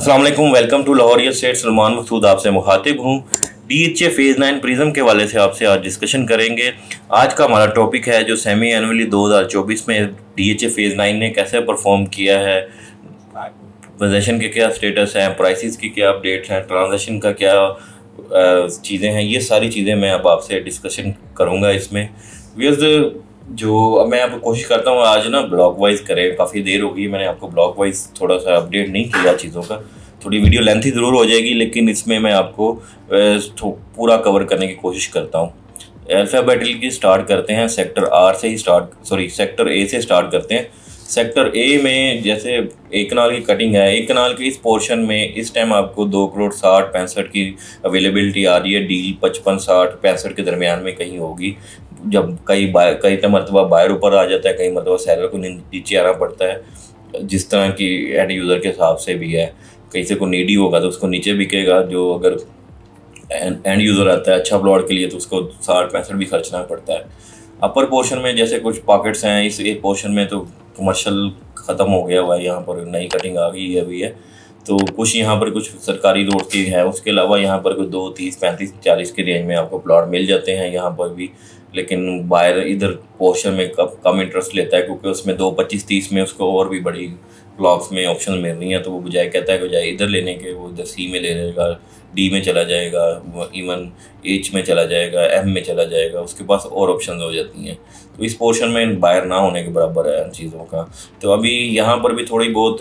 अस्सलाम वालेकुम, welcome to Lahore real estate. Salman Masood आपसे मुखातिब हूँ। DHA फेज़ 9 प्रिज्म के वाले से आपसे आज डिस्कशन करेंगे। आज का हमारा टॉपिक है जो सेमी एनुअली 2024 में DHA फेज़ 9 ने कैसे परफॉर्म किया है, पोजीशन के क्या स्टेटस हैं, प्राइसेस की क्या अपडेट्स हैं, ट्रांजैक्शन का क्या चीज़ें हैं, ये सारी चीज़ें मैं अब आपसे डिस्कशन करूँगा। इसमें व्यूअर्स जो मैं आपको कोशिश करता हूँ आज ना ब्लॉक वाइज करें। काफ़ी देर हो गई मैंने आपको ब्लॉक वाइज थोड़ा सा अपडेट नहीं किया चीज़ों का। थोड़ी वीडियो लेंथी ज़रूर हो जाएगी, लेकिन इसमें मैं आपको पूरा कवर करने की कोशिश करता हूँ। अल्फ़ाबेटिकली की स्टार्ट करते हैं, सेक्टर ए से स्टार्ट करते हैं। सेक्टर ए में जैसे एक कनाल की कटिंग है, एक कनाल के इस पोर्शन में इस टाइम आपको 2,60,65 की अवेलेबिलिटी आ रही है। डील 55-60-65 के दरमियान में कहीं होगी। जब कई मरतबा बायर ऊपर आ जाता है, कई मरतबा सेलर को नीचे आना पड़ता है, जिस तरह की एंड यूज़र के हिसाब से भी है। कहीं से कोई नीडी होगा तो उसको नीचे बिकेगा, जो अगर एंड यूज़र आता है अच्छा प्लॉट के लिए तो उसको 60-65 भी खर्चना पड़ता है। अपर पोर्शन में जैसे कुछ पॉकेट्स हैं, इस एक पोर्शन में तो कमर्शियल ख़त्म हो गया हुआ है, यहाँ पर नई कटिंग आ गई है अभी है। तो कुछ यहाँ पर कुछ सरकारी रोड की है, उसके अलावा यहाँ पर कोई 2, 30, 35, 40 के रेंज में आपको प्लॉट मिल जाते हैं यहाँ पर भी। लेकिन बायर इधर पोर्शन में कम इंटरेस्ट लेता है, क्योंकि उसमें 2, 25, 30 में उसको और भी बड़ी ब्लॉक्स में ऑप्शन मिल रही हैं। तो वो बजाय कहता है बजाय इधर लेने के वो इधर सी में ले लेगा, डी में चला जाएगा, इवन एच में चला जाएगा, एम में चला जाएगा, उसके पास और ऑप्शन हो जाती हैं। तो इस पोर्शन में बायर ना होने के बराबर है इन चीज़ों का। तो अभी यहाँ पर भी थोड़ी बहुत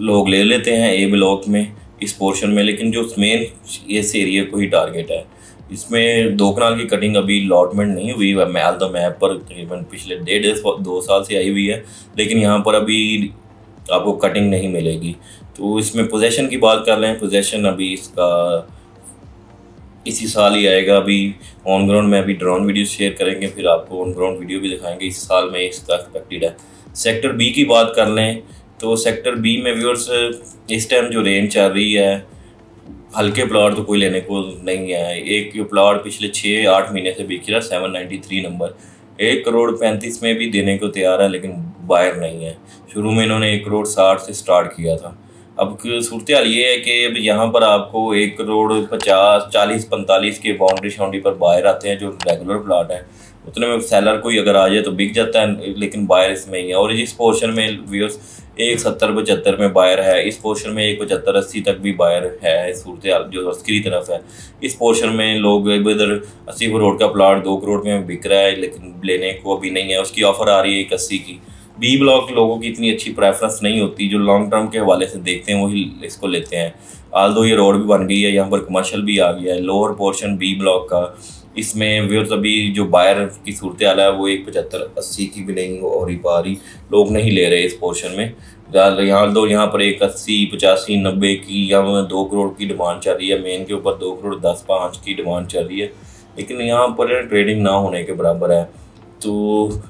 लोग ले लेते हैं ए ब्लॉक में इस पोर्शन में, लेकिन जो मेन इस एरिया को ही टारगेट है। इसमें 2 कनाल की कटिंग अभी लॉटमेंट नहीं हुई है, मैल द मैप पर तकरीबन पिछले 1.5-2 साल से आई हुई है, लेकिन यहाँ पर अभी आपको कटिंग नहीं मिलेगी। तो इसमें पोजेशन की बात कर लें, पोजेशन अभी इसका इसी साल ही आएगा। अभी ऑन ग्राउंड में अभी ड्रोन वीडियो शेयर करेंगे, फिर आपको ऑन ग्राउंड वीडियो भी दिखाएंगे। इस साल में इसका एक्सपेक्टेड है। सेक्टर बी की बात कर लें तो सेक्टर बी में व्यूअर्स इस टाइम जो रेंज चल रही है, हल्के प्लॉट तो कोई लेने को नहीं है। एक प्लॉट पिछले 6-8 महीने से बिक रहा है 793 नंबर, 1,35 में भी देने को तैयार है, लेकिन बायर नहीं है। शुरू में इन्होंने 1,60 से स्टार्ट किया था। अब सूरत हाल ये है कि अब यहाँ पर आपको 1,50, 40, 45 के बाउंड्री पर बायर आते हैं, जो रेगुलर प्लॉट है। उतने में सेलर कोई अगर आ जाए तो बिक जाता है, लेकिन बायर इसमें ही है। और इस पोर्शन में व्यूअर्स 1,70-75 में बायर है, इस पोर्शन में 1,75-80 तक भी बायर है। सूरत हाल जो अस्करी तरफ है, इस पोर्शन में लोग इधर 80 करोड़ का प्लॉट 2 करोड़ में बिक रहा है, लेकिन लेने को अभी नहीं है। उसकी ऑफर आ रही है 180 की। बी ब्लॉक लोगों की इतनी अच्छी प्रेफरेंस नहीं होती, जो लॉन्ग टर्म के हवाले से देखते हैं वही इसको लेते हैं। आल्दो ये रोड भी बन गई है, यहाँ पर कमर्शियल भी आ गया है। लोअर पोर्शन बी ब्लॉक का, इसमें व्यूअर्स अभी जो बायर की सूरत हाल है वो 1,75-80 की भी नहीं हो रही पा रही, लोग नहीं ले रहे इस पोर्शन में। यहाँ पर 1,80-85-90 की या 2 करोड़ की डिमांड चल रही है। मेन के ऊपर 2,10,5 की डिमांड चल रही है, लेकिन यहाँ पर ट्रेडिंग ना होने के बराबर है। तो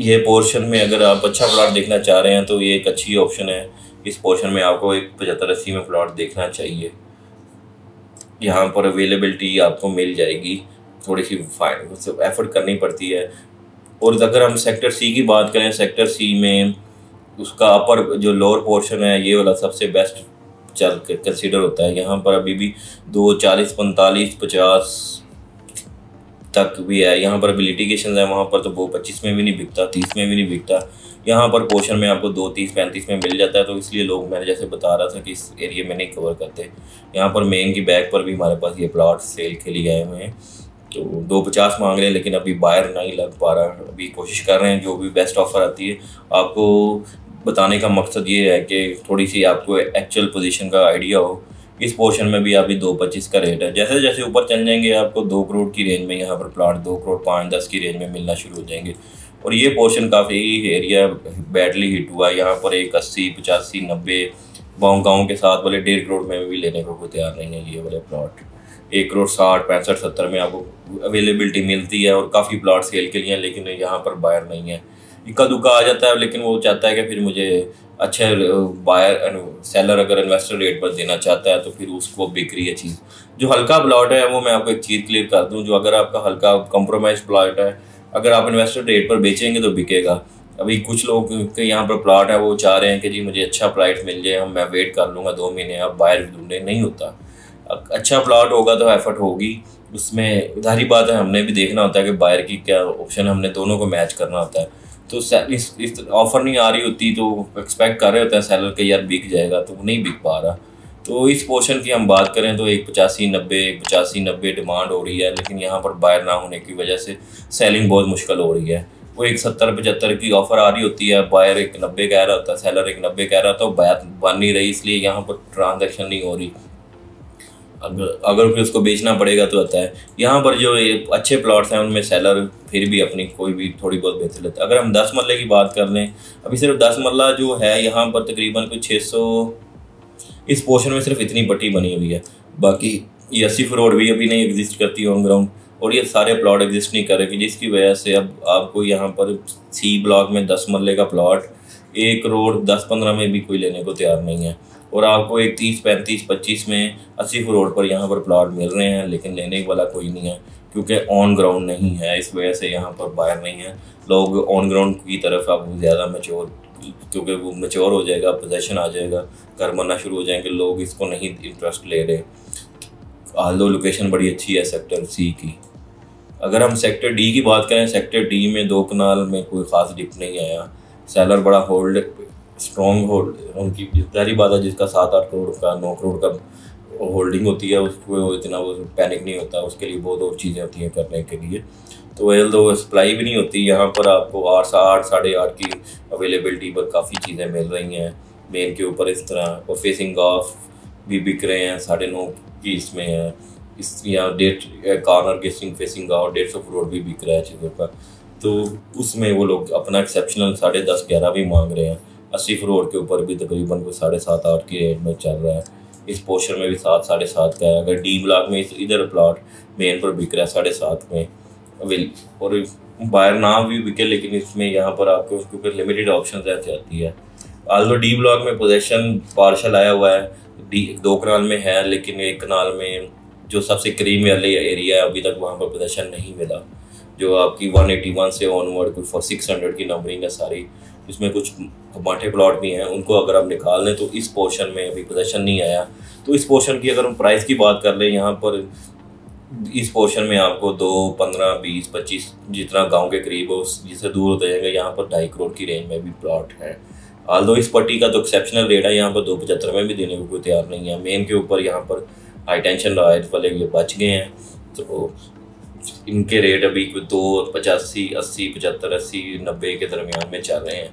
ये पोर्शन में अगर आप अच्छा प्लॉट देखना चाह रहे हैं तो ये एक अच्छी ऑप्शन है। इस पोर्शन में आपको 1,75-80 में प्लॉट देखना चाहिए। यहाँ पर अवेलेबिलिटी आपको मिल जाएगी, थोड़ी सी एफर्ट करनी पड़ती है। और अगर हम सेक्टर सी की बात करें, सेक्टर सी में उसका अपर जो लोअर पोर्शन है ये वाला सबसे बेस्ट कंसीडर होता है। यहाँ पर अभी भी 2,40, 45, 50 तक भी है। यहाँ पर अभी लिटिगेशन है, वहाँ पर तो वो 25 में भी नहीं बिकता, 30 में भी नहीं बिकता। यहाँ पर पोर्शन में आपको 2,30-35 में मिल जाता है। तो इसलिए लोग, मैंने जैसे बता रहा था कि इस एरिया में नहीं कवर करते। यहाँ पर मेन की बैक पर भी हमारे पास ये प्लॉट सेल के लिए आए हुए हैं, तो 2,50 मांग रहे हैं, लेकिन अभी बायर नहीं लग पा रहा। अभी कोशिश कर रहे हैं, जो भी बेस्ट ऑफर आती है। आपको बताने का मकसद ये है कि थोड़ी सी आपको एक्चुअल पोजीशन का आइडिया हो। इस पोर्शन में भी अभी 2,25 का रेट है। जैसे जैसे ऊपर चल जाएंगे आपको 2 करोड़ की रेंज में यहाँ पर प्लॉट 2 करोड़ 5-10 की रेंज में मिलना शुरू हो जाएंगे। और ये पोर्शन काफ़ी एरिया बैडली हिट हुआ है। यहाँ पर 1,80-85-90 गाँव के साथ वाले 1.5 करोड़ में भी लेने को कोई तैयार नहीं है। ये वाले प्लॉट 1,60, 65, 70 में आपको अवेलेबिलिटी मिलती है और काफ़ी प्लॉट सेल के लिए, लेकिन यहाँ पर बायर नहीं है। इक्का दुक्का आ जाता है, लेकिन वो चाहता है कि फिर मुझे अच्छा बायर सेलर अगर इन्वेस्टर रेट पर देना चाहता है तो फिर उसको बिक रही है चीज़। जो हल्का प्लॉट है वो मैं आपको एक चीज़ क्लियर कर दूं, जो अगर आपका हल्का कंप्रोमाइज प्लॉट है, अगर आप इन्वेस्टर रेट पर बेचेंगे तो बिकेगा। अभी कुछ लोग के यहाँ पर प्लॉट है वो चाह रहे हैं कि जी मुझे अच्छा प्राइस मिल जाए, मैं वेट कर लूँगा 2 महीने, अब बायर भी ढूंढे, नहीं होता। अच्छा प्लॉट होगा तो एफर्ट होगी उसमें, उधारी बात है, हमने भी देखना होता है कि बायर की क्या ऑप्शन है, हमने दोनों को मैच करना होता है। तो इस ऑफर नहीं आ रही होती तो एक्सपेक्ट कर रहे होते हैं सेलर के यार बिक जाएगा, तो वो नहीं बिक पा रहा। तो इस पोर्शन की हम बात करें तो 185-90 डिमांड हो रही है, लेकिन यहाँ पर बायर ना होने की वजह से सेलिंग बहुत मुश्किल हो रही है। वो 170-75 की ऑफर आ रही होती है, बायर 190 कह रहा होता है, सेलर 190 कह रहा होता है, तो बात बन नहीं रही, इसलिए यहाँ पर ट्रांजेक्शन नहीं हो रही। अगर फिर उसको बेचना पड़ेगा तो आता है। यहाँ पर जो ये अच्छे प्लॉट्स हैं उनमें सेलर फिर भी अपनी कोई भी थोड़ी बहुत बेच लेता है। अगर हम 10 मरले की बात कर लें, अभी सिर्फ 10 मरला जो है यहाँ पर तकरीबन कुछ 600, इस पोर्शन में सिर्फ इतनी पट्टी बनी हुई है, बाकी ये 80 फरोड़ भी अभी नहीं एग्जिस्ट करती ऑन ग्राउंड, और ये सारे प्लॉट एग्जिस्ट नहीं करेगी, जिसकी वजह से अब आपको यहाँ पर सी ब्लॉक में 10 मरले का प्लॉट 1 करोड़ 10-15 में भी कोई लेने को तैयार नहीं है, और आपको एक 30-35-25 में 80 करोड़ पर यहाँ पर प्लॉट मिल रहे हैं, लेकिन लेने वाला कोई नहीं है क्योंकि ऑन ग्राउंड नहीं है। इस वजह से यहाँ पर बायर नहीं है, लोग ऑन ग्राउंड की तरफ अब ज़्यादा मैच्योर, क्योंकि वो मैच्योर हो जाएगा, पोजेशन आ जाएगा, घर बनना शुरू हो जाएंगे, लोग इसको नहीं इंटरेस्ट ले रहे। आल्दो लोकेशन बड़ी अच्छी है सेक्टर सी की। अगर हम सेक्टर डी की बात करें, सेक्टर डी में 2 कनाल में कोई ख़ास डिप नहीं आया, सेलर बड़ा होल्ड स्ट्रॉन्ग होल्ड, उनकी जारी बात है, जिसका 7-8 करोड़ का 9 करोड़ का होल्डिंग होती है उसको इतना वो पैनिक नहीं होता, उसके लिए बहुत और चीज़ें होती हैं करने के लिए। तो वेल दो सप्लाई भी नहीं होती, यहाँ पर आपको 8-8 की अवेलेबिलिटी पर काफ़ी चीज़ें मिल रही हैं मेन के ऊपर इस तरह, और फेसिंग ऑफ भी बिक रहे हैं 9.5 की इसमें है, इस यहाँ 1.5 कॉर्नर गेस्टिंग फेसिंग ऑफ 150 करोड़ भी बिक रहा है चीज़ों का। तो उसमें वो लोग अपना एक्सेप्शनल 10.5-11 भी मांग रहे हैं, 80 करोड़ के ऊपर भी तकरीबन कोई 7.5-8 के रेट में चल रहा है। इस पोर्शन में भी 7-7.5 का है। अगर डी ब्लॉक में इधर प्लॉट मेन पर बिक रहा है 7.5 में अवेल, और बायर ना भी बिके, लेकिन इसमें यहाँ पर आपको क्योंकि लिमिटेड ऑप्शन रहती आती है। आल्दो डी ब्लॉक में पोजेशन पार्शल आया हुआ है, डी 2 कनाल में है, लेकिन 1 कनाल में जो सबसे करीब वाले एरिया है अभी तक वहाँ पर पोजेशन नहीं मिला, जो आपकी 181 से ऑनवर्ड कुछ 600 की नंबरिंग है सारी, इसमें कुछ माठे प्लॉट भी हैं, उनको अगर आप निकाल लें तो इस पोर्शन में अभी पोजेशन नहीं आया। तो इस पोर्शन की अगर हम प्राइस की बात कर लें, यहाँ पर इस पोर्शन में आपको 2, 15, 20, 25 जितना गांव के करीब हो जिससे दूर होते जाएंगे, यहाँ पर 2.5 करोड़ की रेंज में भी प्लॉट है। आल्दो इस पट्टी का तो एक्सेप्शनल रेट है, यहाँ पर 2.75 में भी देने को कोई तैयार नहीं है। मेन के ऊपर यहाँ पर हाई टेंशन राइट वाले ये बच गए हैं, तो इनके रेट अभी 2.85, 80, 75, 80, 90 के दरमियान में चल रहे हैं।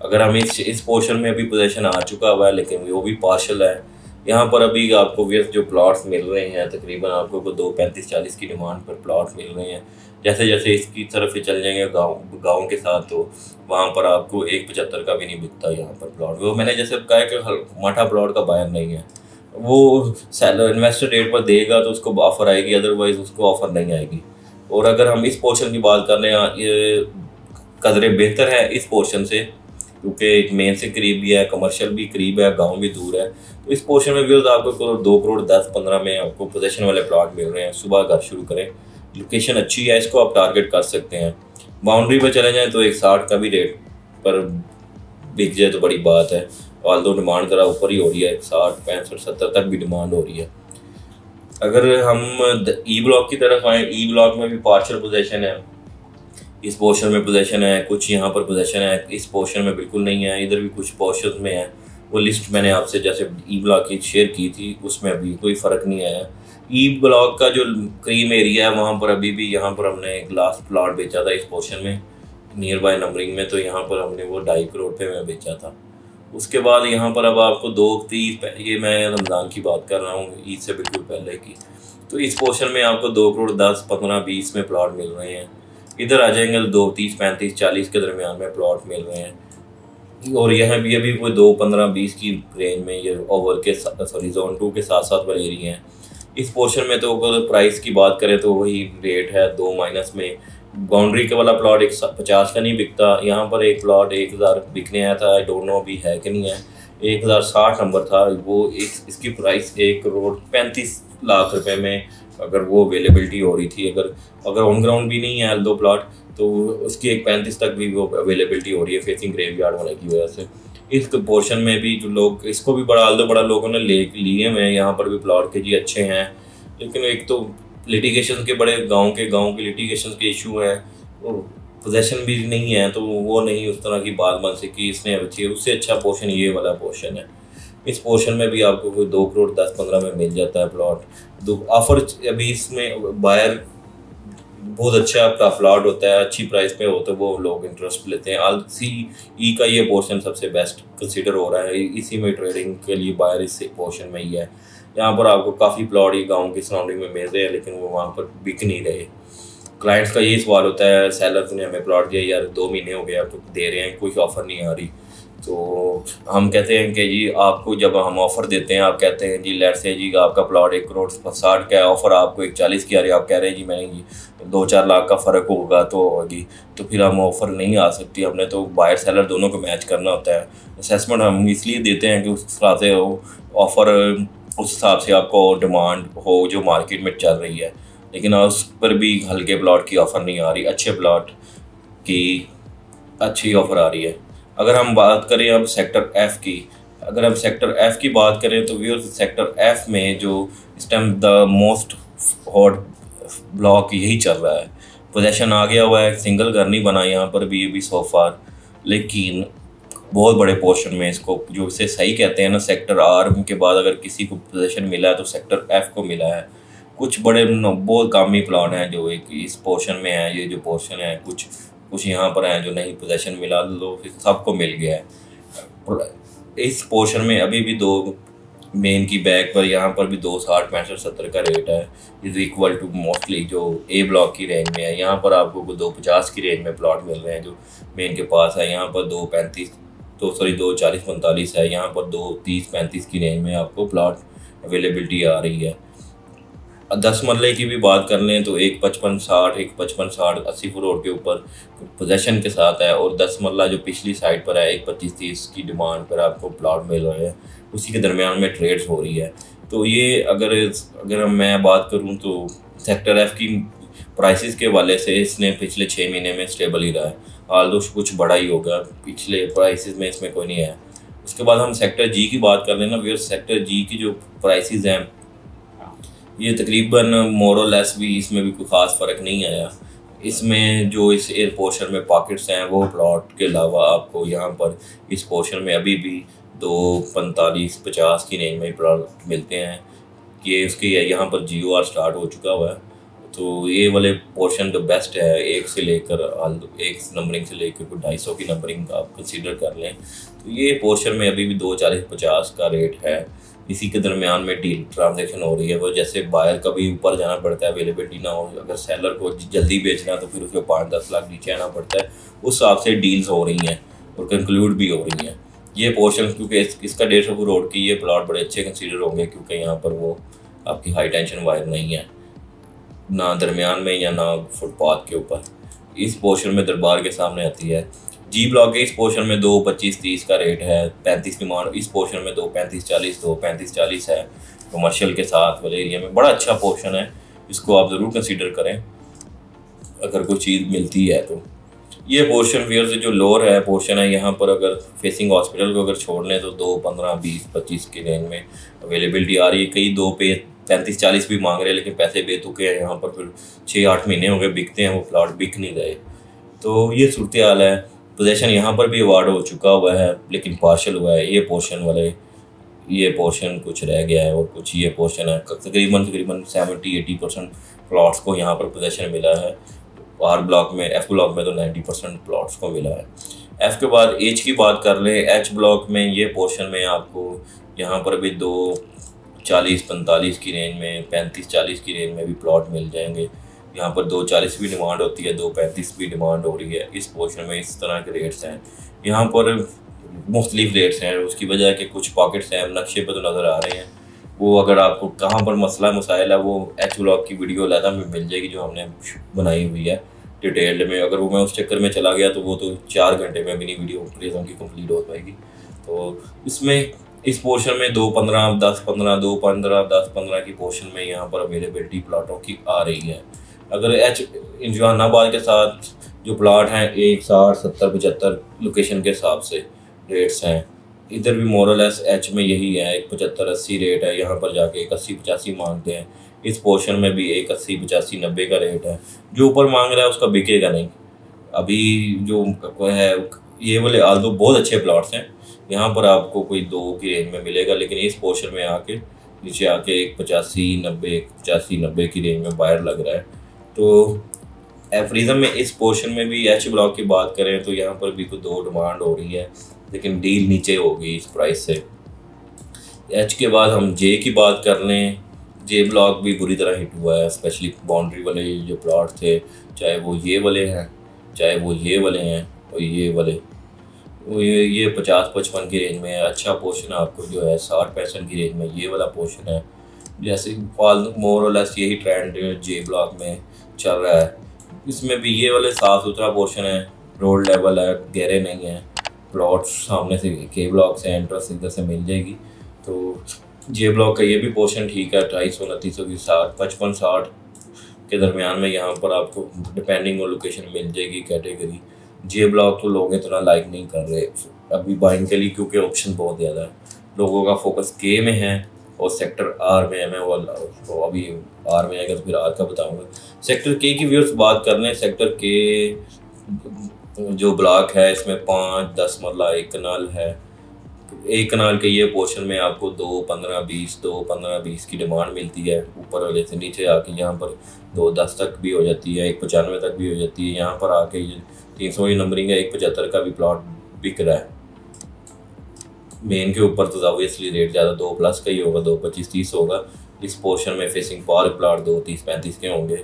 अगर हम इस पोर्शन में अभी पोजीशन आ चुका हुआ है, लेकिन वो भी पार्शल है। यहाँ पर अभी आपको जो प्लॉट्स मिल रहे हैं तकरीबन आपको 2.35-40 की डिमांड पर प्लॉट मिल रहे हैं। जैसे जैसे इसकी तरफ ही चल जाएंगे गाँव के साथ, तो वहाँ पर आपको 1.75 का भी नहीं बिकता यहाँ पर प्लॉट। वो मैंने जैसे कहा कि माठा प्लॉट का बायर नहीं है, वो सेलर इन्वेस्टर रेट पर देगा तो उसको ऑफर आएगी, अदरवाइज उसको ऑफर नहीं आएगी। और अगर हम इस पोर्शन की बात कर लें, ये कदरे बेहतर है इस पोर्शन से, क्योंकि मेन से करीब भी है, कमर्शियल भी करीब है, गांव भी दूर है। तो इस पोर्शन में भी आपको 2 करोड़ 10-15 में आपको पोजीशन वाले प्लॉट मिल रहे हैं। सुबह घर शुरू करें, लोकेशन अच्छी है, इसको आप टारगेट कर सकते हैं। बाउंड्री पर चले जाएँ तो 160 का भी रेट पर बिक जाए तो बड़ी बात है। ऑल्दो डिमांड ज़रा ऊपर ही हो रही है, 60, 65, 70 तक भी डिमांड हो रही है। अगर हम ई ब्लॉक की तरफ आए, ई ब्लॉक में भी पार्शियल पोजीशन है, इस पोर्शन में पोजीशन है, कुछ यहाँ पर पोजीशन है, इस पोर्शन में बिल्कुल नहीं है, इधर भी कुछ पोर्शन में है। वो लिस्ट मैंने आपसे जैसे ई ब्लॉक की शेयर की थी, उसमें अभी कोई फ़र्क नहीं आया। ई ब्लॉक का जो क्रीम एरिया है वहाँ पर अभी भी, यहाँ पर हमने एक लास्ट प्लॉट बेचा था इस पोर्शन में नियर बाय नंबरिंग में, तो यहाँ पर हमने वो 2.5 करोड़ पे में बेचा था। उसके बाद यहाँ पर अब आपको 2-3, ये मैं रमज़ान की बात कर रहा हूँ, ईद से बिल्कुल पहले की, तो इस पोर्शन में आपको 2 करोड़ 10, 15, 20 में प्लॉट मिल रहे हैं। इधर आ जाएंगे तो 2, 30, 35, 40 के दरमियान में प्लॉट मिल रहे हैं। और यहाँ भी अभी कोई 2, 15, 20 की रेंज में ये ओवर के जोन 2 के साथ साथ वाले एरिया हैं। इस पोर्शन में तो अगर प्राइस की बात करें तो वही रेट है 2- में। बाउंड्री के वाला प्लॉट 150 का नहीं बिकता, यहाँ पर एक प्लॉट 1000 बिकने आया था, आई डोंट नो अभी है कि नहीं है, 1060 नंबर था वो। इसकी प्राइस 1 करोड़ 35 लाख रुपए में अगर वो अवेलेबिलिटी हो रही थी, अगर ऑन ग्राउंड भी नहीं है L2 प्लॉट, तो उसकी एक 35 तक भी वो अवेलेबिलिटी हो रही है फेसिंग ग्रेवयार्ड होने की वजह से। इस पोर्शन में भी जो लोग इसको भी बड़ा लोगों ने लिए हुए हैं, यहाँ पर भी प्लॉट के जी अच्छे हैं, लेकिन एक तो लिटिगेशन के बड़े गांव के लिटिगेशन के इशू हैं, पोजेशन भी नहीं है, तो वो नहीं उस तरह की बात बन सकी इसने अच्छी। उससे अच्छा पोर्शन ये वाला पोर्शन है। इस पोर्शन में भी आपको कोई 2 करोड़ 10-15 में मिल जाता है प्लॉट। ऑफर अभी इसमें बायर बहुत अच्छा आपका प्लॉट होता है, अच्छी प्राइस पे होता है, वो लोग इंटरेस्ट लेते हैं। RCE का ये पोर्शन सबसे बेस्ट कंसिडर हो रहा है, इसी में ट्रेडिंग के लिए बायर इस पोर्शन में ही है। यहाँ पर आपको काफ़ी प्लॉट ही गाँव की सराउंडिंग में मिल रहे हैं, लेकिन वो वहाँ पर बिक नहीं रहे। क्लाइंट्स का यही सवाल होता है, सेलर्स ने हमें प्लॉट दिया यार 2 महीने हो गए आप तो दे रहे हैं, कोई ऑफ़र नहीं आ रही। तो हम कहते हैं कि जी आपको जब हम ऑफ़र देते हैं, आप कहते हैं जी लेट्स से जी आपका प्लॉट 1 करोड़ 60 का है, ऑफ़र आपको 140 की आ रही है, आप कह रहे हैं जी मैंने जी 2-4 लाख का फ़र्क होगा तो होगी, तो फिर हम ऑफ़र नहीं आ सकती। हमने तो बायर सेलर दोनों को मैच करना होता है। असेसमेंट हम इसलिए देते हैं कि उस हिसाब से ऑफ़र उस हिसाब से आपको डिमांड हो जो मार्केट में चल रही है, लेकिन उस पर भी हल्के प्लॉट की ऑफ़र नहीं आ रही, अच्छे प्लॉट की अच्छी ऑफ़र आ रही है। अगर हम बात करें अब सेक्टर F की, अगर हम सेक्टर F की बात करें तो व्यूअर्स सेक्टर F में जो इस time the most hot block यही चल रहा है। पोजेशन आ गया हुआ है, सिंगल घर नहीं बना यहाँ पर भी सो फार, लेकिन बहुत बड़े पोर्शन में इसको जो इसे सही कहते हैं ना सेक्टर R के बाद अगर किसी को पोजेशन मिला है तो सेक्टर F को मिला है। कुछ बड़े बहुत कामी प्लान हैं जो एक इस पोर्शन में है, ये जो पोर्शन है कुछ यहाँ पर हैं जो नहीं पोजेशन मिला, लो सबको मिल गया है। इस पोर्शन में अभी भी 2 मेन की बैक पर यहाँ पर भी 260 65 70 का रेट है, इज इक्वल टू मोस्टली जो A ब्लॉक की रेंज में है। यहाँ पर आपको 250 की रेंज में प्लॉट मिल रहे हैं जो मेन के पास है। यहाँ पर 240 45 है, यहाँ पर 230 35 की रेंज में आपको प्लॉट अवेलेबिलिटी आ रही है। 10 मरले की भी बात कर लें तो एक 55-60 80 करोड़ के ऊपर पोजेशन के साथ है, और 10 मरला जो पिछली साइड पर है एक 25-30 की डिमांड पर आपको प्लॉट मिल रहे हैं, उसी के दरमियान में ट्रेड्स हो रही है। तो ये अगर मैं बात करूं तो सेक्टर F की प्राइसेस के वाले से इसने पिछले 6 महीने में स्टेबल ही रहा है, आल्दो कुछ बड़ा ही होगा, पिछले प्राइसेस में इसमें कोई नहीं है। उसके बाद हम सेक्टर G की बात कर लेना, फिर सेक्टर G की जो प्राइसेस हैं ये तकरीबन मोर लेस भी इसमें भी कोई ख़ास फ़र्क नहीं आया। इसमें जो इस एयर पोर्शन में पॉकेट्स हैं वो प्लॉट के अलावा आपको यहाँ पर इस पोर्शन में अभी भी 245-50 की रेंज में प्लॉट मिलते हैं। ये उसके यहाँ पर GOR स्टार्ट हो चुका हुआ है, तो ये वाले पोर्शन तो बेस्ट है। 1 से लेकर 1 नंबरिंग से लेकर कोई 250 की नंबरिंग आप कंसीडर कर लें, तो ये पोर्शन में अभी भी 240-50 का रेट है। इसी के दरमियान में डील ट्रांजैक्शन हो रही है। वो जैसे बायर का भी ऊपर जाना पड़ता है, अवेलेबिलिटी ना हो, अगर सेलर को जल्दी बेचना तो फिर उसको 5-10 लाख नीचे आना पड़ता है, उस हिसाब से डील्स हो रही हैं और कंक्लूड भी हो रही हैं। ये पोर्शन क्योंकि इसका 150 करोड़ की ये प्लॉट बड़े अच्छे कंसीडर होंगे, क्योंकि यहाँ पर वो आपकी हाई टेंशन वायर नहीं है, ना दरमियान में या ना फुटपाथ के ऊपर। इस पोर्शन में दरबार के सामने आती है। G ब्लॉक के इस पोर्शन में 225-30 का रेट है, 35 डिमांड। इस पोर्शन में 235-40 है कमर्शियल के साथ वाले एरिया में। बड़ा अच्छा पोर्शन है, इसको आप ज़रूर कंसीडर करें अगर कोई चीज़ मिलती है तो। ये पोर्शन फिर से जो लोअर है पोर्शन है, यहाँ पर अगर फेसिंग हॉस्पिटल को अगर छोड़ लें तो 2-15-20-25 की रेंज में अवेलेबिलिटी आ रही है। कई 2 पे 35-40 भी मांग रहे हैं, लेकिन पैसे बेतुके हैं। यहाँ पर फिर 6-8 महीने हो गए बिकते हैं, वो प्लॉट बिक नहीं रहे। तो ये सूरत हाल है। पोजेशन यहाँ पर भी अवार्ड हो चुका हुआ है, लेकिन पार्शल हुआ है। ये पोर्शन कुछ रह गया है और कुछ ये पोर्शन है। तकरीबन 70-80% प्लॉट्स को यहाँ पर पोजेशन मिला है। R ब्लॉक में, F ब्लॉक में तो 90% प्लॉट्स को मिला है। F के बाद H की बात कर लें, H ब्लॉक में ये पोर्शन में आपको यहाँ पर भी 240-45 की रेंज में, 35-40 की रेंज में भी प्लॉट मिल जाएंगे। यहाँ पर 240 भी डिमांड होती है, 235 भी डिमांड हो रही है। इस पोर्शन में इस तरह के रेट्स हैं। यहाँ पर मुख्तलिफ रेट्स हैं, उसकी वजह है कि कुछ पॉकेट्स हैं नक्शे पर तो नज़र आ रहे हैं। वो अगर आपको कहाँ पर मसला मसाइल है वो H ब्लॉक की वीडियो अलहदा में मिल जाएगी जो हमने बनाई हुई है डिटेल्ड में। अगर वो मैं उस चक्कर में चला गया तो वो तो 4 घंटे में भी नहीं वीडियो प्रेजों की कंप्लीट हो पाएगी। तो इसमें इस पोर्शन में 2-15, 10-15, 2-15, 10-15 की पोर्शन में यहाँ पर अवेलेबिलिटी प्लाटों की आ रही है। अगर जहानाबाद के साथ जो प्लाट हैं 160, 70, 75 लोकेशन के हिसाब से रेट्स हैं, इधर भी मोरलेस एच में यही है, एक 75-80 रेट है। यहाँ पर जाके 81-85 मांगते हैं। इस पोर्शन में भी 80-85-90 का रेट है। जो ऊपर मांग रहा है उसका बिकेगा नहीं। अभी जो है ये वाले आल्दो बहुत अच्छे प्लॉट्स हैं, यहाँ पर आपको कोई 2 की रेंज में मिलेगा, लेकिन इस पोर्शन में आके नीचे आके 85-90, 85-90 की रेंज में बायर लग रहा है। तो एवरीजम में इस पोर्शन में भी एच ब्लॉक की बात करें तो यहाँ पर भी कोई 2 डिमांड हो रही है, लेकिन डील नीचे होगी इस प्राइस से। एच के बाद हम जे की बात कर लें, जे ब्लॉक भी बुरी तरह हिट हुआ है, स्पेशली बाउंड्री वाले जो प्लॉट थे, चाहे वो ये वाले हैं, चाहे वो ये वाले हैं और ये वाले, ये 50-55 की रेंज में है। अच्छा पोर्शन आपको जो है 60-65 की रेंज में ये वाला पोर्शन है। जैसे मोर और लेस यही ट्रेंड जे ब्लॉक में चल रहा है। इसमें भी ये वाले साफ़ सुथरा पोर्शन है, रोड लेवल है, गहरे नहीं है, प्लॉट सामने से के ब्लॉक से एंट्रेंस इधर से मिल जाएगी। तो जे ब्लॉक का ये भी पोर्शन ठीक है, 250-29 की 55-60 के दरमियान में यहाँ पर आपको डिपेंडिंग ऑन लोकेशन मिल जाएगी कैटेगरी। जे ब्लॉक तो लोग इतना लाइक नहीं कर रहे अभी बाइंग के लिए, क्योंकि ऑप्शन बहुत ज़्यादा है। लोगों का फोकस के में है और सेक्टर आर में है। मैं वो अभी आर में आएगा तो फिर आर का बताऊंगा। सेक्टर के की व्यूअर्स बात कर लें, सेक्टर के जो ब्लॉक है इसमें 5-10 मरला 1 कनाल है। 1 कनाल के ये पोर्शन में आपको 2-15-20 की डिमांड मिलती है। ऊपर वाले से नीचे आके यहाँ पर 2-10 तक भी हो जाती है, 1-95 तक भी हो जाती है। यहाँ पर आके 300 की नंबरिंग है, 1-75 का भी प्लॉट बिक रहा है। मेन के ऊपर तो ऑब्वियसली रेट ज़्यादा 2+ का ही होगा, 2-25-30 होगा। इस पोर्शन में फेसिंग पावर प्लॉट 2-30-35 के होंगे,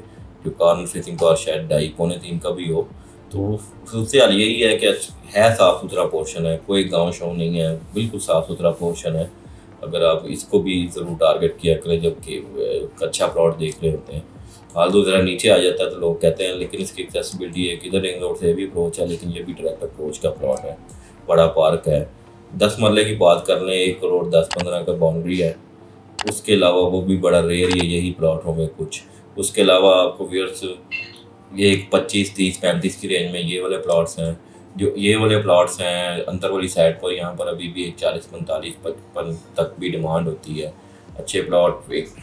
जो कॉर्नर फेसिंग पावर शायद 2.5-3 का भी हो। तो सबसे हाल यही है कि है साफ़ सुथरा पोर्शन है, कोई गांव शाँव नहीं है, बिल्कुल साफ़ सुथरा पोर्शन है। अगर आप इसको भी ज़रूर टारगेट किया करें जबकि अच्छा प्लॉट देख रहे होते हैं। हाल दो ज़रा नीचे आ जाता है तो लोग कहते हैं लेकिन इसकी एक्सेसिबिलिटी है, किधर रिंग रोड से भी अप्रोच है, लेकिन ये भी डायरेक्ट अप्रोच का प्लॉट है, बड़ा पार्क है। 10 मरले की बात कर लें, 1 करोड़ 10-15 का बाउंड्री है। उसके अलावा वो भी बड़ा रेयर ही यही प्लॉटों में कुछ। उसके अलावा आपको व्यूअर्स ये 25-30-35 की रेंज में ये वाले प्लॉट्स हैं। जो ये वाले प्लॉट्स हैं अंतर वाली साइड पर, यहाँ पर अभी भी 40-45-55 तक भी डिमांड होती है। अच्छे प्लॉट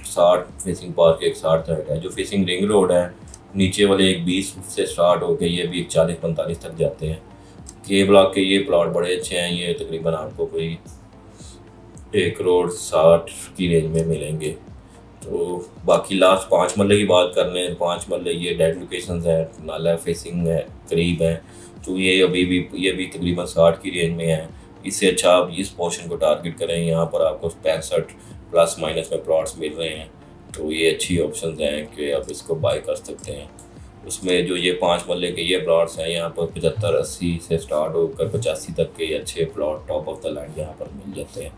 60 फेसिंग पार्क 60 तक है। जो फेसिंग रिंग रोड है नीचे वाले 20 से स्टार्ट होकर ये भी 40-45 तक जाते हैं। के ब्लॉक के ये प्लॉट बड़े अच्छे हैं, ये तकरीबन आपको कोई 1 करोड़ 60 की रेंज में मिलेंगे। तो बाकी लास्ट 5 मरले की बात कर लें, 5 मरले ये डेड लोकेशंस है, नाला फेसिंग है, करीब है, तो ये अभी भी ये भी तकरीबन 60 की रेंज में है। इससे अच्छा आप इस पोर्शन को टारगेट करें, यहाँ पर आपको 65+ में प्लॉट्स मिल रहे हैं। तो ये अच्छी ऑप्शंस हैं कि आप इसको बाय कर सकते हैं। उसमें जो ये 5 मरले के ये प्लॉट्स हैं, यहाँ पर 75-80 से स्टार्ट होकर 85 तक के अच्छे plot top of the line यहाँ पर मिल जाते हैं।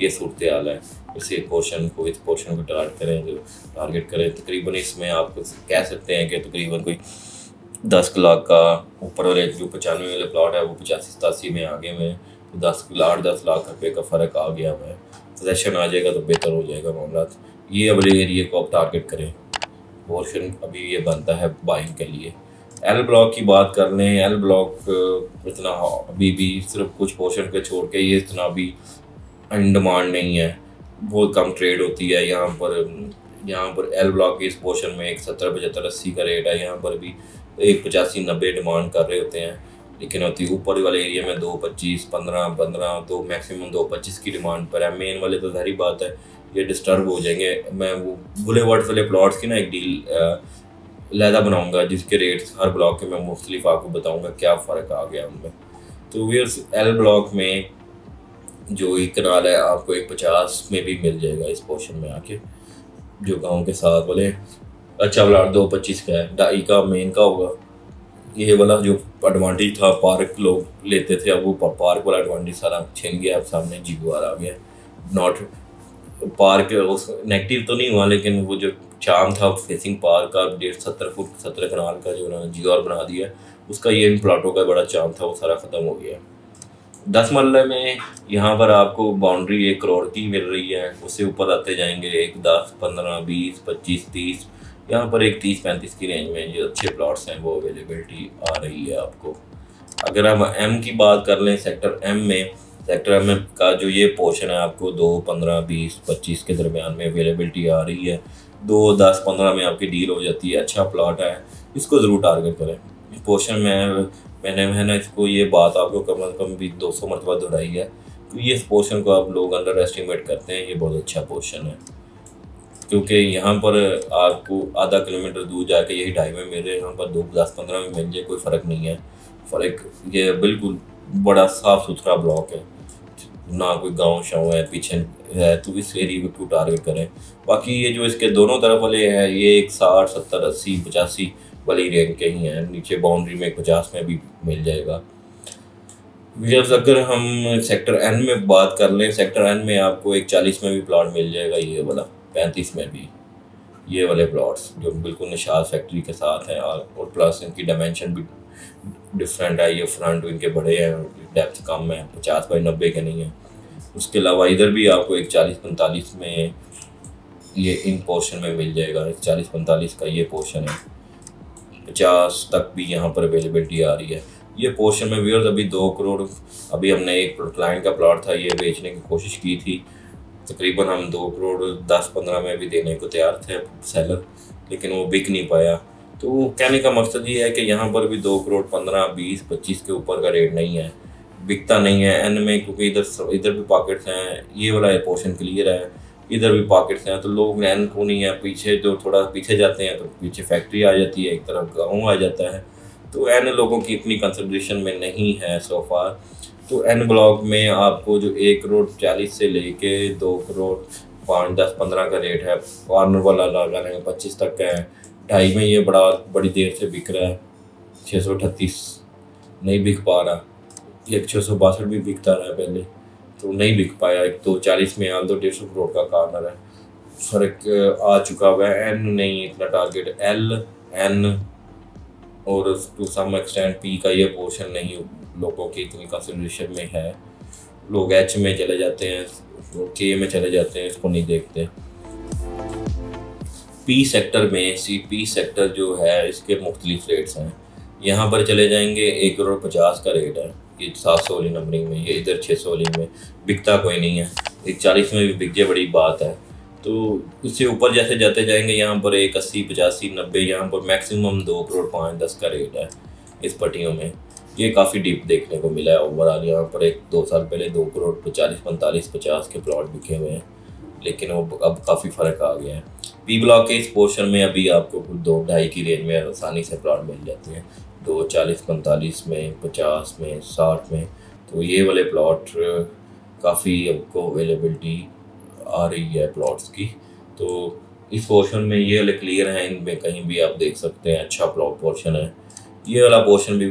ये सूरत हाल है। इस पोर्शन को टारगेट करें तकरीबन इसमें आप कह सकते हैं कि तकरीबन कोई 10 लाख का ऊपर वाले जो 95 वाले प्लॉट है वो 85-87 में आगे में 10 लाख रुपये का फ़र्क आ गया है। पोजेशन आ जाएगा तो बेहतर हो जाएगा मामला। ये वाले एरिए को आप टारगेट करें। पोर्शन अभी ये बनता है बाइंग के लिए। एल ब्लॉक की बात कर लें, एल ब्लॉक इतना अभी भी सिर्फ कुछ पोर्शन के छोड़ के ये इतना अभी इन डिमांड नहीं है, बहुत कम ट्रेड होती है यहाँ पर एल ब्लॉक के इस पोर्शन में 70-75-80 का रेट है। यहाँ पर भी 185-90 डिमांड कर रहे होते हैं, लेकिन होती ऊपर वाले एरिया में 225-15 तो मैक्सिमम 225 की डिमांड पर है। मेन वाले तो सारी बात है ये डिस्टर्ब हो जाएंगे। मैं वो बुलेवर्ड वाले प्लॉट्स की ना एक डील लहदा बनाऊंगा जिसके रेट्स हर ब्लॉक के मैं मुख्तलिफ आपको बताऊंगा क्या फ़र्क आ गया उनमें। तो व्यूअर्स एल ब्लॉक में जो एक कनाल है आपको 150 में भी मिल जाएगा इस पोर्शन में आके, जो गांव के साथ वाले अच्छा प्लाट 225 का है, 2.5 का मेन का होगा। ये वाला जो एडवांटेज था पार्क लोग लेते थे, अब वो पार्क वाला एडवांटेज सारा छिन गया, अब सामने जीगुआर आ गया। नॉट पार्क नेगेटिव तो नहीं हुआ, लेकिन वो जो चाम था फेसिंग पार्क का 70 फुट 70 कनाल का जो उन्होंने जीगुआर बना दिया, उसका ये इन प्लाटों का बड़ा चाम था वो सारा ख़त्म हो गया। 10 मरले में यहाँ पर आपको बाउंड्री 1 करोड़ की मिल रही है। उससे ऊपर आते जाएंगे 1, 10, 15, 20, 25, 30, यहाँ पर एक 30-35 की रेंज में जो अच्छे प्लॉट्स हैं वो अवेलेबिलिटी आ रही है आपको। अगर हम एम की बात कर लें, सेक्टर एम का जो ये पोर्शन है आपको 2, 15, 20, 25 के दरमियान में अवेलेबिलिटी आ रही है। 2, 10, 15 में आपकी डील हो जाती है। अच्छा प्लॉट है, इसको ज़रूर टारगेट करें। इस पोर्शन में मैंने इसको ये बात आपको कम से कम भी 200 मरतबा दोहराई है कि ये इस पोर्शन को आप लोग अंडर एस्टिमेट करते हैं। ये बहुत अच्छा पोर्शन है क्योंकि यहाँ पर आपको आधा किलोमीटर दूर जाके यही 2.5 में मिल रहे, यहाँ पर 2, 10, 15 में मिल जाए, कोई फ़र्क नहीं है। फ़र्क ये बिल्कुल बड़ा साफ़ सुथरा ब्लॉक है, ना कोई गांव शाँव है पीछे है, तो इस एरिया को टारगेट करें। बाकी ये जो इसके दोनों तरफ वाले हैं ये 60, 70, 80, 85 वाली रेंज के ही हैं। नीचे बाउंड्री में 50 में भी मिल जाएगा। व्यूअर्स, अगर हम सेक्टर एन में बात कर लें, सेक्टर एन में आपको एक 40 में भी प्लॉट मिल जाएगा, ये वाला 35 में भी, ये वाले प्लॉट्स जो बिल्कुल निशाद फैक्ट्री के साथ हैं और प्लस इनकी डायमेंशन भी डिफरेंट है। ये फ्रंट इनके बड़े हैं, डेप्थ कम है, 50 बाई 90 के नहीं है। उसके अलावा इधर भी आपको एक 40-45 में ये इन पोर्शन में मिल जाएगा। 40-45 का ये पोर्शन है, 50 तक भी यहाँ पर अवेलेबिलिटी आ रही है। ये पोर्शन में व्यूअर्स अभी 2 करोड़, अभी हमने एक क्लाइंट का प्लॉट था ये बेचने की कोशिश की थी, तकरीबन हम 2 करोड़ 10-15 में भी देने को तैयार थे सेलर, लेकिन वो बिक नहीं पाया। तो कहने का मकसद ये है कि यहाँ पर भी 2 करोड़ 15, 20, 25 के ऊपर का रेट नहीं है, बिकता नहीं है एन में, क्योंकि इधर भी पॉकेट्स हैं। ये वाला पोर्शन क्लियर है, इधर भी पॉकेट्स हैं, तो लोग एन को नहीं है, पीछे जो थोड़ा पीछे जाते हैं तो पीछे फैक्ट्री आ जाती है, एक तरफ गाँव आ जाता है, तो एन लोगों की इतनी कंसिडरेशन में नहीं है सो फार। तो एन ब्लॉक में आपको जो 1 करोड़ 40 से लेके 2 करोड़ 5, 10, 15 का रेट है। कॉर्नर वाला लगा रहे हैं 25 तक का है। 2.5 में ये बड़ी देर से बिक रहा है, 638 नहीं बिक पा रहा। एक 662 भी बिकता रहा पहले, तो नहीं बिक पाया। एक 240 में आल 150 करोड़ का कॉर्नर है, फर्क आ चुका हुआ है। एन नहीं इतना टारगेट, एल, एन और टू सम एक्सटेंट पी का ये पोर्शन नहीं लोगों की इतनी कंसिडरेशन में है। लोग एच में चले जाते हैं, के में चले जाते हैं, इसको नहीं देखते। पी सेक्टर में पी सेक्टर जो है इसके मुख्तलिफ रेट्स हैं। यहाँ पर चले जाएंगे 1 करोड़ 50 का रेट है, ये 700 वाली नंबरिंग में, ये इधर 600 वाली में बिकता कोई नहीं है। 140 में भी बिक जाए बड़ी बात है। तो उससे ऊपर जैसे जाते जाएंगे यहाँ पर 180, 85, 90, यहाँ पर मैक्सिमम 2 करोड़ 5, 10 का रेट है इस पट्टियों में। ये काफ़ी डीप देखने को मिला है ओवरऑल। यहाँ पर 1-2 साल पहले 2 करोड़ 40, 45, 50 के प्लॉट बिके हुए हैं, लेकिन वो अब काफ़ी फ़र्क आ गया है। पी ब्लॉक के इस पोर्शन में अभी आपको 2-2.5 की रेंज में आसानी से प्लॉट मिल जाते हैं, 240, 45 में, 50 में, 60 में। तो ये वाले प्लॉट काफ़ी आपको अवेलेबिलिटी आ रही है प्लॉट्स की। तो इस पोर्शन में ये वाले क्लियर हैं, इनमें कहीं भी आप देख सकते हैं अच्छा प्लॉट पोर्शन है। ये वाला पोर्शन भी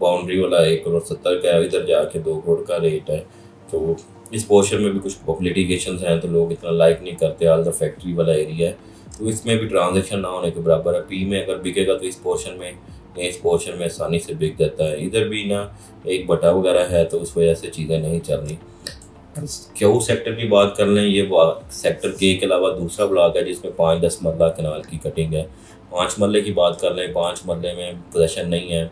बाउंड्री वाला 1 करोड़ 70 का है, इधर जाके 2 करोड़ का रेट है। तो इस पोर्शन में भी कुछ लिटिगेशंस हैं, तो लोग इतना लाइक नहीं करते। आल द फैक्ट्री वाला एरिया है, तो इसमें भी ट्रांजेक्शन ना होने के बराबर है। पी में अगर बिकेगा तो इस पोर्शन में आसानी से बिक जाता है। इधर भी ना एक बटा वगैरह है, तो उस वजह से चीज़ें नहीं चल रही। क्यू सेक्टर की बात कर लें, ये सेक्टर के अलावा दूसरा ब्लॉक है जिसमें 5-10 मरला कनाल की कटिंग है। 5 मरले की बात कर लें, 5 मरले में पोजेशन नहीं है,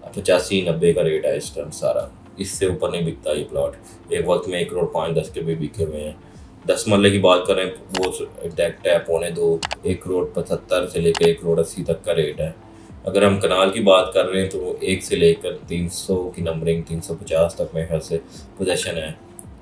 85-90 का रेट है इस टाइम सारा, इससे ऊपर नहीं बिकता ये प्लॉट। एक वक्त में 1 करोड़ 5-10 के भी बिके हुए हैं। 10 मरले की बात करें वो एग्जैक्ट है 2.25, 1 करोड़ 75 से लेकर 1 करोड़ 80 तक का रेट है। अगर हम कनाल की बात कर रहे हैं तो 1 से लेकर 300 की नंबरिंग, 350 तक मेरे ख्याल से पोजेशन है।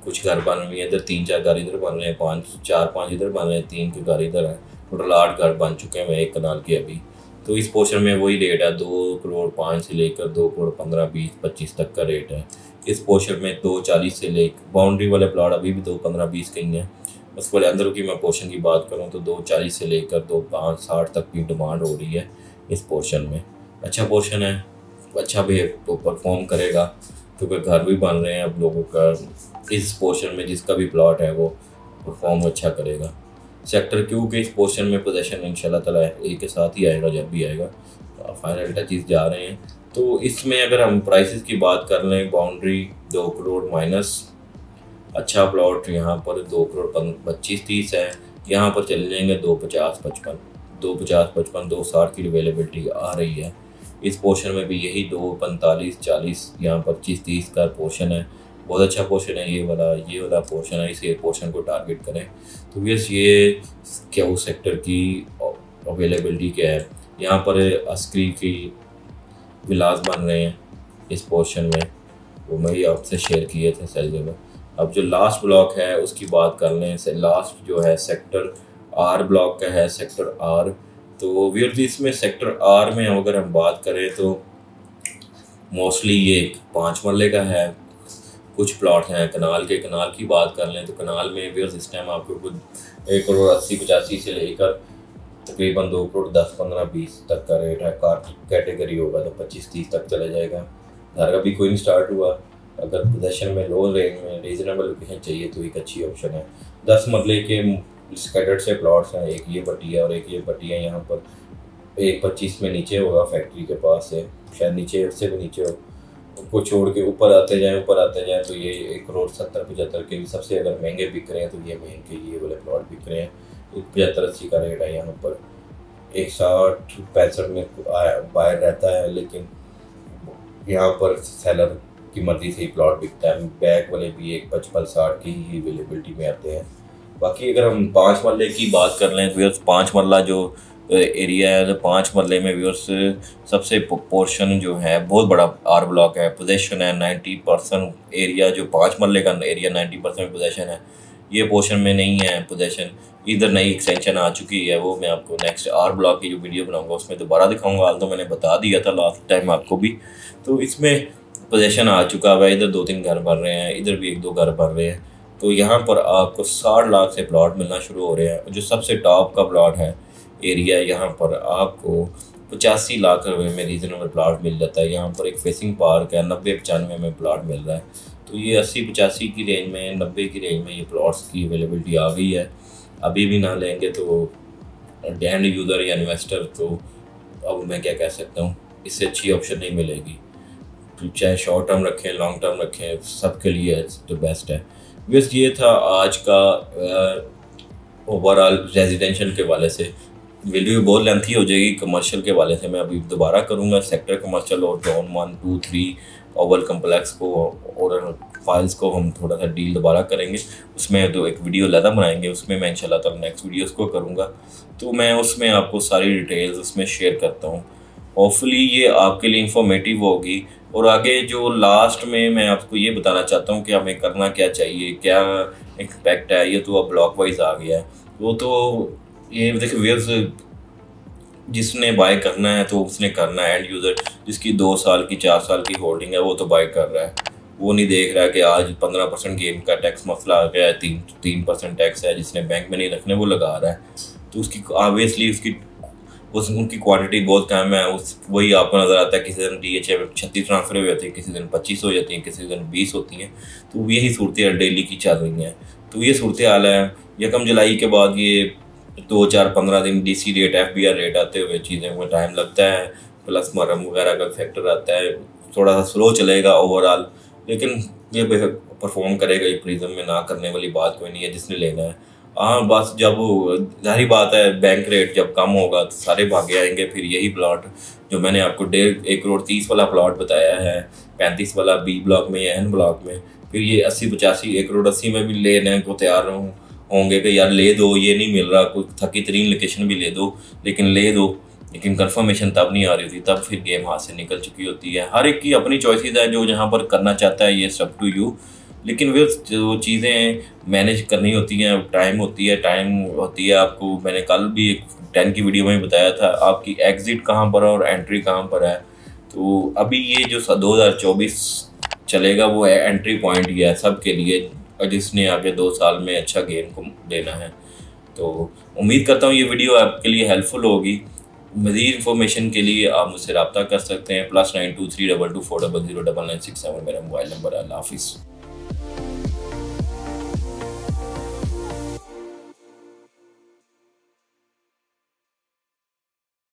कुछ घर बन रही है, इधर 3-4 घर इधर बन रहे हैं, 4-5 इधर बन रहे हैं, 3 के घर इधर हैं, टोटल 8 घर बन चुके हैं एक कनाल के अभी। तो इस पोर्शन में वही रेट है, 2 करोड़ 5 से लेकर 2 करोड़ 15, 20, 25 तक का रेट है। इस पोर्शन में 240 से लेकर बाउंड्री वाले प्लॉट अभी भी 215, 20 के ही हैं। बस वाले अंदर की मैं पोर्शन की बात करूँ तो 240 से लेकर 250, 60 तक की डिमांड हो रही है इस पोर्शन में। अच्छा पोर्शन है, अच्छा भी परफॉर्म करेगा क्योंकि घर भी बन रहे हैं अब लोगों का। इस पोर्शन में जिसका भी प्लॉट है वो परफॉर्म अच्छा करेगा। सेक्टर क्यू के इस पोर्शन में पोजीशन इंशाल्लाह ताला एक के साथ ही आएगा जब भी आएगा। फाइनल टचेस जा रहे हैं, तो इसमें अगर हम प्राइसेस की बात कर लें, बाउंड्री 2 करोड़ माइनस, अच्छा प्लॉट यहाँ पर 2 करोड़ 25-30 है, यहाँ पर चले जाएंगे 250-55, 250-55, 260 की अवेलेबिलिटी आ रही है। इस पोर्शन में भी यही 245-40, यहाँ पर 25-30 का पोर्शन है, बहुत अच्छा पोर्शन है ये वाला पोर्शन है। इस पोर्शन को टारगेट करें तो बस ये क्या उस सेक्टर की अवेलेबिलिटी क्या है। यहाँ पर अस्क्री की विलास बन रहे हैं इस पोर्शन में, वो मैं ही आपसे शेयर किए थे सैलरी में। अब जो लास्ट ब्लॉक है उसकी बात कर लें, लास्ट जो है सेक्टर आर ब्लॉक का है, सेक्टर आर। तो व्यूअर्स इसमें सेक्टर आर में अगर हम बात करें तो मोस्टली ये 5 मरले का है, कुछ प्लॉट हैं कनाल के। कनाल की बात कर लें तो कनाल में व्यूअर्स इस टाइम आपको कुछ 1 करोड़ 80-85 से लेकर तकरीबन 2 करोड़ 10-15-20 तक का रेट है। कार कैटेगरी होगा तो 25-30 तक चला जाएगा। घर का भी कोई नहीं स्टार्ट हुआ। अगर पोजीशन में लो रेंज में रीजनेबल लोकेशन चाहिए तो एक अच्छी ऑप्शन है। 10 मरले के स्कैटर्ड से प्लॉट्स हैं, एक ये पट्टी है और एक ये पट्टी है। यहाँ पर 1.25 में नीचे होगा फैक्ट्री के पास से, शायद नीचे से भी नीचे हो, को छोड़ के ऊपर आते जाएं तो ये 1 करोड़ 70-75 के भी सबसे अगर महंगे बिक रहे हैं तो ये महंगे ये वाले प्लॉट बिक रहे हैं। 75-80 का रेट है। यहाँ पर 160-65 में बायर रहता है, लेकिन यहाँ पर सेलर की मर्जी से ही प्लॉट बिकता है। बैक वाले भी 55-60 की ही अवेलेबिलिटी में आते हैं। बाकी अगर हम 5 मरले की बात कर लें तो 5 मरला जो एरिया है, तो 5 मरले में व्यूअर्स सबसे पोर्शन जो है बहुत बड़ा आर ब्लॉक है। पोजीशन है 90% एरिया, जो 5 मरले का एरिया 90% पोजीशन है। ये पोर्शन में नहीं है पोजीशन, इधर नई एक्सटेंशन आ चुकी है। वो मैं आपको नेक्स्ट आर ब्लॉक की जो वीडियो बनाऊंगा उसमें दोबारा दिखाऊंगा। हाल तो मैंने बता दिया था लास्ट टाइम आपको भी। तो इसमें पोजीशन आ चुका है, इधर 2-3 घर बन रहे हैं, इधर भी 1-2 घर बन रहे हैं। तो यहाँ पर आपको 60 लाख से प्लॉट मिलना शुरू हो रहे हैं। जो सबसे टॉप का प्लॉट है एरिया, यहाँ पर आपको 85 लाख रुपए में रीजनेबल प्लॉट मिल जाता है। यहाँ पर एक फेसिंग पार्क है, 90-95 में प्लॉट मिल रहा है। तो ये 80-85 की रेंज में, 90 की रेंज में ये प्लॉट्स की अवेलेबिलिटी आ गई है। अभी भी ना लेंगे तो एंड यूज़र या इन्वेस्टर तो अब मैं क्या कह सकता हूँ, इससे अच्छी ऑप्शन नहीं मिलेगी। चाहे शॉर्ट टर्म रखें लॉन्ग टर्म रखें, सबके लिए तो बेस्ट है। बस ये था आज का ओवरऑल रेजिडेंशियल के वाले से। वीडियो बहुत लेंथी हो जाएगी। कमर्शियल के वाले से मैं अभी दोबारा करूँगा। सेक्टर कमर्शियल और जोन 1, 2, 3 ओवल कम्प्लेक्स को और फाइल्स को हम थोड़ा सा डील दोबारा करेंगे। उसमें तो एक वीडियो अलग बनाएंगे, उसमें मैं इंशाल्लाह ताला नेक्स्ट वीडियोस को करूँगा। तो मैं उसमें आपको सारी डिटेल्स उसमें शेयर करता हूँ। होपफुली ये आपके लिए इंफॉर्मेटिव होगी। और आगे जो लास्ट में मैं आपको ये बताना चाहता हूँ कि हमें करना क्या चाहिए, क्या इम्पैक्ट है। ये तो अब ब्लॉक वाइज आ गया है। वो तो ये देखिए व्यूअर्स, जिसने बाय करना है तो उसने करना है। एंड यूज़र जिसकी 2 साल की 4 साल की होल्डिंग है वो तो बाय कर रहा है। वो नहीं देख रहा है कि आज 15% गेम का टैक्स मसला आ गया है, 3% टैक्स है, जिसने बैंक में नहीं रखने वो लगा रहा है। तो उसकी ऑब्वियसली उनकी क्वांटिटी बहुत कम है। वही आपको नज़र आता है। किसी दिन DHA में 36 ट्रांसफर हो जाती है, किसी दिन 25 हो जाती हैं, किसी दिन 20 होती हैं। तो यही सूरत हाल डेली की चल रही है। तो ये सूरत हाल है। 1 जुलाई के बाद ये 2-4-15 दिन DC रेट, FBR रेट आते हुए चीज़ें में टाइम लगता है। प्लस मरम वगैरह का फैक्टर आता है, थोड़ा सा स्लो चलेगा ओवरऑल, लेकिन ये परफॉर्म करेगा। एक प्रिज्म में ना करने वाली बात कोई नहीं है जिसने लेना है। हाँ बस जब जाहिर बात है बैंक रेट जब कम होगा तो सारे भागे आएंगे। फिर यही प्लॉट जो मैंने आपको 1 करोड़ 30 वाला प्लॉट बताया है, 35 वाला B ब्लॉक में या N ब्लॉक में, फिर ये 80-85 1 करोड़ 80 में भी लेने को तैयार होंगे कि यार ले दो, ये नहीं मिल रहा, कोई थकी तरीन लोकेशन भी ले दो, लेकिन ले दो। लेकिन कंफर्मेशन तब नहीं आ रही होती, तब फिर गेम हाथ से निकल चुकी होती है। हर एक की अपनी चॉइसेस है जो जहाँ पर करना चाहता है, ये सब टू यू। लेकिन वे जो चीज़ें मैनेज करनी होती हैं, टाइम होती है आपको। मैंने कल भी एक 10 की वीडियो में बताया था आपकी एग्ज़िट कहाँ पर है और एंट्री कहाँ पर है। तो अभी ये जो 2024 चलेगा वो एंट्री पॉइंट ही है सब के लिए, जिसने आगे 2 साल में अच्छा गेम को देना है। तो उम्मीद करता हूँ ये वीडियो आपके लिए हेल्पफुल होगी। मज़ीद इन्फॉर्मेशन के लिए आप मुझसे रब्ता कर सकते हैं। +923224009967 मेरा मोबाइल नंबर है। अल्लाह हाफिज़।